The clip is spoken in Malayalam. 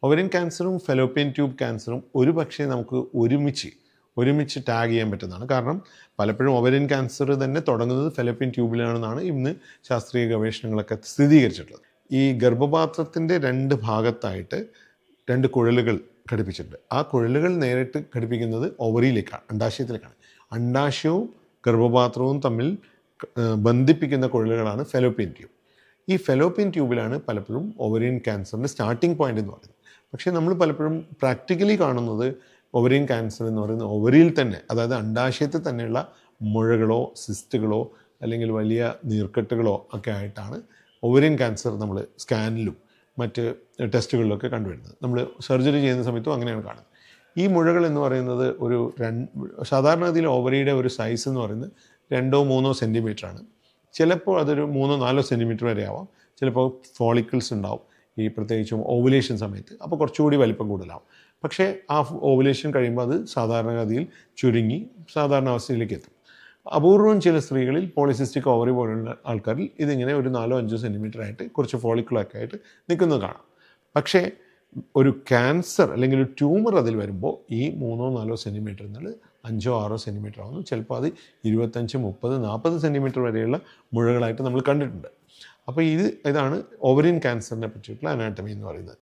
ഒവറിൻ ക്യാൻസറും ഫെലോപ്പിയൻ ട്യൂബ് ക്യാൻസറും ഒരു പക്ഷേ നമുക്ക് ഒരുമിച്ച് ടാഗ് ചെയ്യാൻ പറ്റുന്നതാണ്. കാരണം പലപ്പോഴും ഒവറിൻ ക്യാൻസർ തന്നെ തുടങ്ങുന്നത് ഫെലോപ്പിയൻ ട്യൂബിലാണെന്നാണ് ഇന്ന് ശാസ്ത്രീയ ഗവേഷണങ്ങളൊക്കെ സ്ഥിരീകരിച്ചിട്ടുള്ളത്. ഈ ഗർഭപാത്രത്തിൻ്റെ 2 ഭാഗത്തായിട്ട് 2 കുഴലുകൾ ഘടിപ്പിച്ചിട്ടുണ്ട്. ആ കുഴലുകൾ നേരിട്ട് ഘടിപ്പിക്കുന്നത് ഓവറിയിലേക്കാണ്, അണ്ഡാശയത്തിലേക്കാണ്. അണ്ഡാശയവും ഗർഭപാത്രവും തമ്മിൽ ബന്ധിപ്പിക്കുന്ന കുഴലുകളാണ് ഫെലോപ്പിയൻ ട്യൂബ്. ഈ ഫെലോപ്പിയൻ ട്യൂബിലാണ് പലപ്പോഴും ഒവറിൻ ക്യാൻസറിൻ്റെ സ്റ്റാർട്ടിംഗ് പോയിന്റ് എന്ന് പറയുന്നത്. പക്ഷേ നമ്മൾ പലപ്പോഴും പ്രാക്ടിക്കലി കാണുന്നത് ഒവറിൻ ക്യാൻസർ എന്ന് പറയുന്നത് ഒവറിയിൽ തന്നെ, അതായത് അണ്ഡാശയത്തിൽ തന്നെയുള്ള മുഴകളോ സിസ്റ്റുകളോ അല്ലെങ്കിൽ വലിയ നീർക്കെട്ടുകളോ ഒക്കെ ആയിട്ടാണ് ഒവറിൻ ക്യാൻസർ നമ്മൾ സ്കാനിലും മറ്റ് ടെസ്റ്റുകളിലൊക്കെ കണ്ടുവരുന്നത്. നമ്മൾ സർജറി ചെയ്യുന്ന സമയത്തും അങ്ങനെയാണ് കാണുന്നത്. ഈ മുഴകൾ എന്ന് പറയുന്നത് സാധാരണഗതിയിൽ ഓവറിയുടെ ഒരു സൈസ് എന്ന് പറയുന്നത് 2-3 സെൻറ്റിമീറ്ററാണ്. ചിലപ്പോൾ അതൊരു 3-4 സെൻറ്റിമീറ്റർ വരെ ആവാം. ചിലപ്പോൾ ഫോളിക്കിൾസ് ഉണ്ടാവും ഈ പ്രത്യേകിച്ചും ഓവുലേഷൻ സമയത്ത്, അപ്പോൾ കുറച്ചുകൂടി വലിപ്പം കൂടുതലാവും. പക്ഷേ ആ ഓവുലേഷൻ കഴിയുമ്പോൾ അത് സാധാരണഗതിയിൽ ചുരുങ്ങി സാധാരണ അവസ്ഥയിലേക്ക് എത്തും. അപൂർവം ചില സ്ത്രീകളിൽ പോളിസിസ്റ്റിക് ഓവറി പോലുള്ള ആൾക്കാരിൽ ഇതിങ്ങനെ ഒരു 4-5 സെൻറ്റിമീറ്റർ ആയിട്ട് കുറച്ച് ഫോളിക്കിളൊക്കെ ആയിട്ട് നിൽക്കുന്നത് കാണാം. പക്ഷേ ഒരു ക്യാൻസർ അല്ലെങ്കിൽ ഒരു ട്യൂമർ അതിൽ വരുമ്പോൾ ഈ 3-4 സെൻറ്റിമീറ്റർ എന്നുള്ളത് 5-6 സെൻറ്റിമീറ്റർ ആവുന്നു. ചിലപ്പോൾ അത് 25, 30, 40 സെൻറ്റിമീറ്റർ വരെയുള്ള മുഴകളായിട്ട് നമ്മൾ കണ്ടിട്ടുണ്ട്. അപ്പോൾ ഇതാണ് ഓവറിൻ ക്യാൻസറിനെ പറ്റിയിട്ടുള്ള അനാട്ടമി എന്ന് പറയുന്നത്.